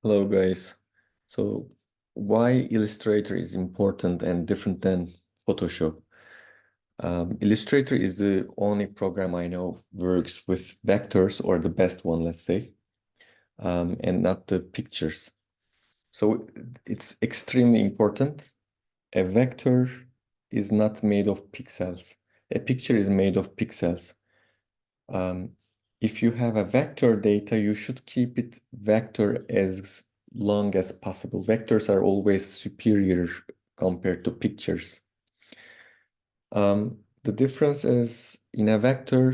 Hello guys. So why Illustrator is important and different than Photoshop? Illustrator is the only program I know works with vectors, or the best one, let's say, and not the pictures. So it's extremely important. A vector is not made of pixels. A picture is made of pixels. Um, if you have a vector data, you should keep it vector as long as possible. Vectors are always superior compared to pictures. The difference is in a vector,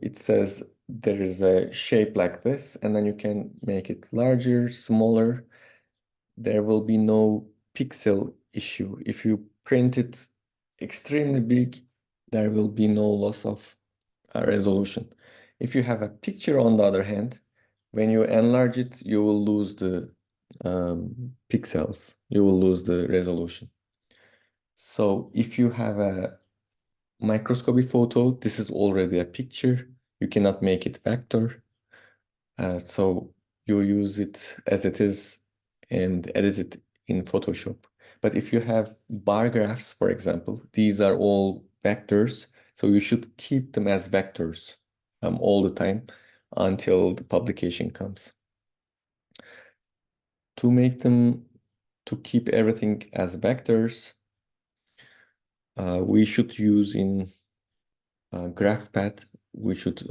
it says there is a shape like this, and then you can make it larger, smaller. There will be no pixel issue. If you print it extremely big, there will be no loss of resolution. If you have a picture, on the other hand, when you enlarge it, you will lose the pixels. You will lose the resolution. So if you have a microscopy photo, this is already a picture. You cannot make it vector. So you use it as it is and edit it in Photoshop. But if you have bar graphs, for example, these are all vectors. So you should keep them as vectors all the time until the publication comes. To make them, to keep everything as vectors, we should use in GraphPad, we should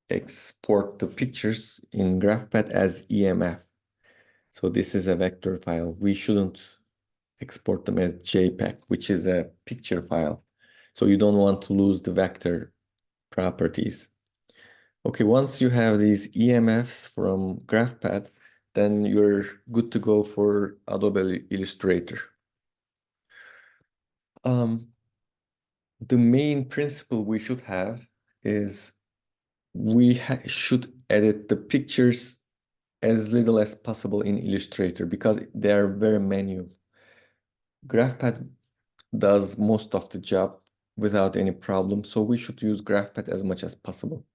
export the pictures in GraphPad as EMF. So this is a vector file. We shouldn't export them as JPEG, which is a picture file. So you don't want to lose the vector properties. Okay, once you have these EMFs from GraphPad, then you're good to go for Adobe Illustrator. The main principle we should have is we should edit the pictures as little as possible in Illustrator because they are very manual. GraphPad does most of the job without any problem, so we should use GraphPad as much as possible.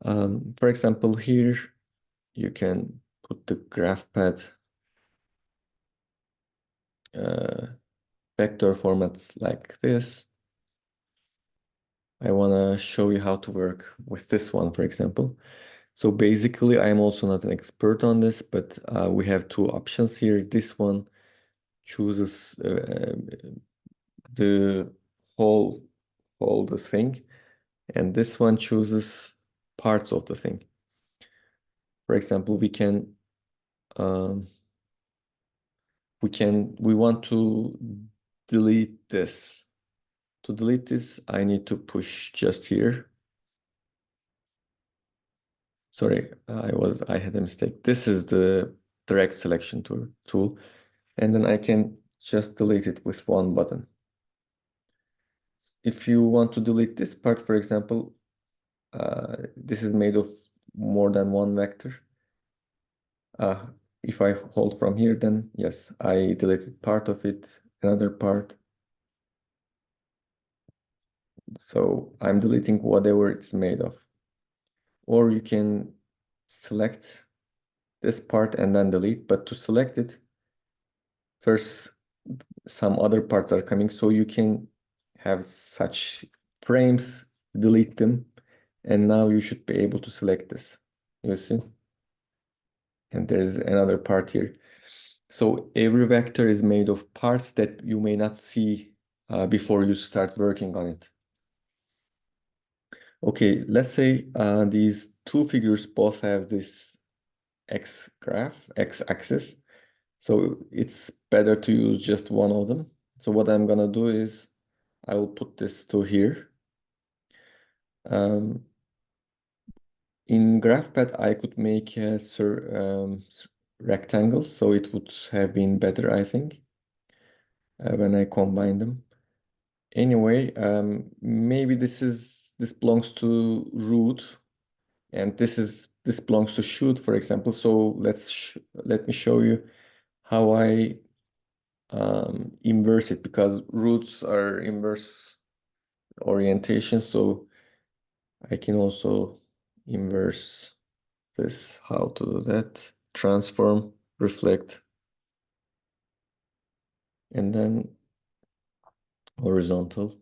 For example, here you can put the GraphPad vector formats like this. I want to show you how to work with this one, for example. So basically, I'm also not an expert on this, but we have two options here. This one chooses the whole the thing, and this one chooses parts of the thing. For example, um, we want to delete this. To delete this, I need to push just here. Sorry, I had a mistake. This is the direct selection tool, and then I can just delete it with one button. If you want to delete this part, for example, this is made of more than one vector. If I hold from here, then yes, I deleted part of it, another part. So I'm deleting whatever it's made of. Or you can select this part and then delete, but to select it, first some other parts are coming, so you can have such frames, delete them, and now you should be able to select this. You see? And there's another part here. So every vector is made of parts that you may not see before you start working on it. Okay, let's say these two figures both have this x-axis. So it's better to use just one of them. So what I'm gonna do is I will put this to here. In GraphPad, I could make a rectangle, so it would have been better, I think, when I combine them. Anyway, maybe this belongs to root, and this belongs to shoot, for example. So let me show you how I inverse it, because roots are inverse orientation, so I can also inverse this, how to do that. Transform, reflect, and then horizontal.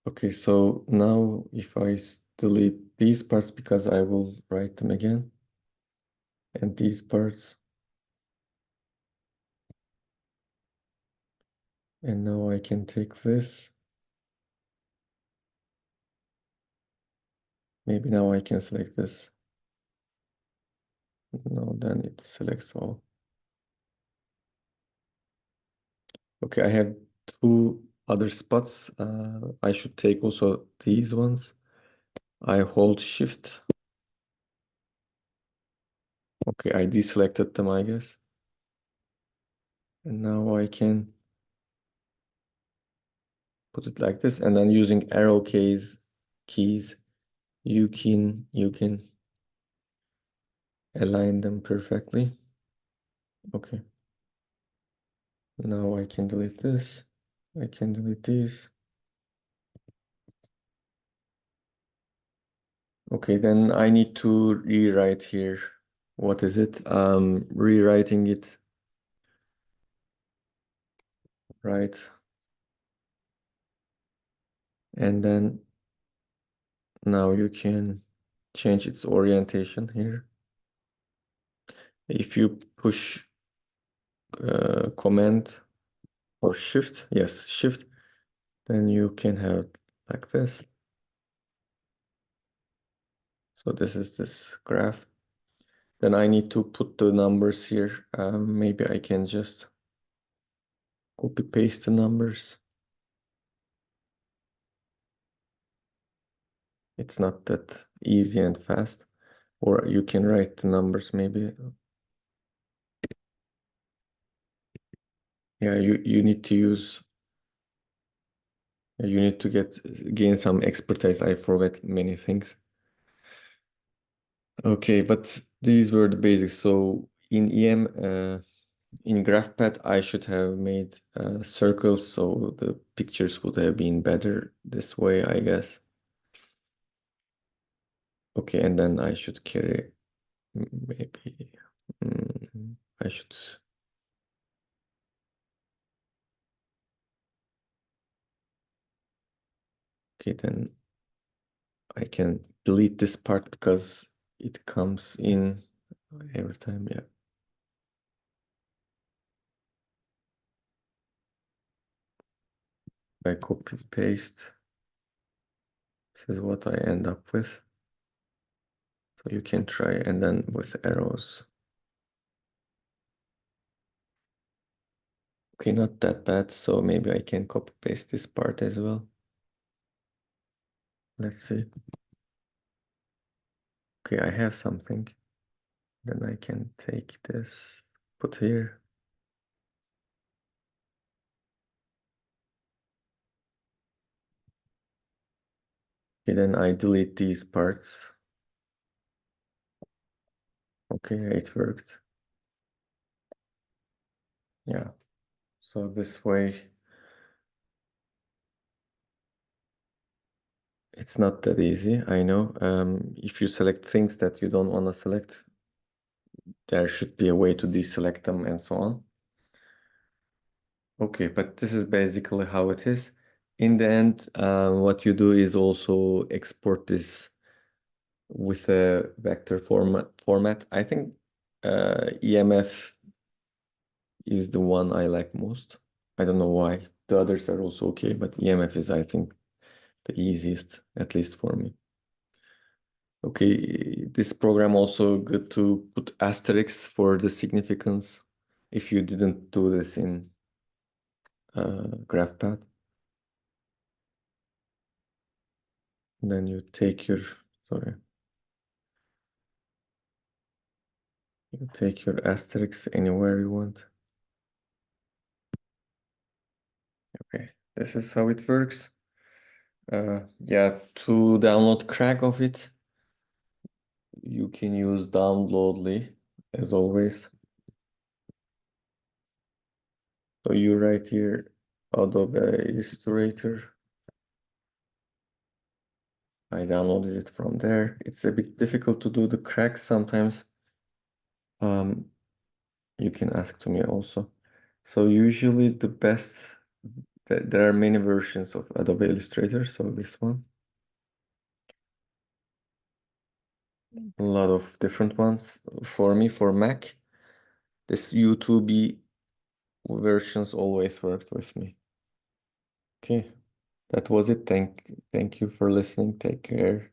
Okay, so now if I delete these parts because I will write them again, and these parts, and now I can take this. Maybe now I can select this. No, then it selects all. Okay, I have two other spots. I should take also these ones. I hold shift. Okay, I deselected them, I guess. And now I can put it like this, and then using arrow keys, you can align them perfectly. Okay. Now I can delete this. I can delete these. Okay, then I need to rewrite here. What is it? Rewriting it, right? And then now you can change its orientation here. If you push command or shift, yes, shift, then you can have it like this. So this is this graph. Then I need to put the numbers here. Maybe I can just copy paste the numbers. It's not that easy and fast. Or you can write the numbers maybe. Yeah, you need to use, you need to gain some expertise. I forget many things. Okay, but these were the basics. So in in GraphPad, I should have made circles, so the pictures would have been better this way, I guess. Okay, and then I should carry, maybe, I should, okay, then I can delete this part because it comes in every time, yeah. I copy paste, this is what I end up with. So you can try, and then with arrows. Okay, not that bad, so maybe I can copy paste this part as well. Let's see. Okay, I have something. Then I can take this, put here. Okay, then I delete these parts. Okay, it worked. Yeah, so this way, it's not that easy, I know. If you select things that you don't want to select, there should be a way to deselect them and so on. Okay, but this is basically how it is. In the end, what you do is also export this with a vector format. I think EMF is the one I like most. I don't know why. The others are also okay, but EMF is, I think, the easiest, at least for me. Okay, this program also good to put asterisks for the significance if you didn't do this in GraphPad. Then you take your, sorry, you take your asterisks anywhere you want. Okay, this is how it works. Yeah, to download crack of it, you can use downloadly as always. So you write here Adobe Illustrator. I downloaded it from there. It's a bit difficult to do the cracks sometimes. You can ask to me also. So usually the best, there are many versions of Adobe Illustrator. So this one, a lot of different ones. For me, for Mac, this U2B versions always worked with me. Okay, that was it. Thank you for listening. Take care.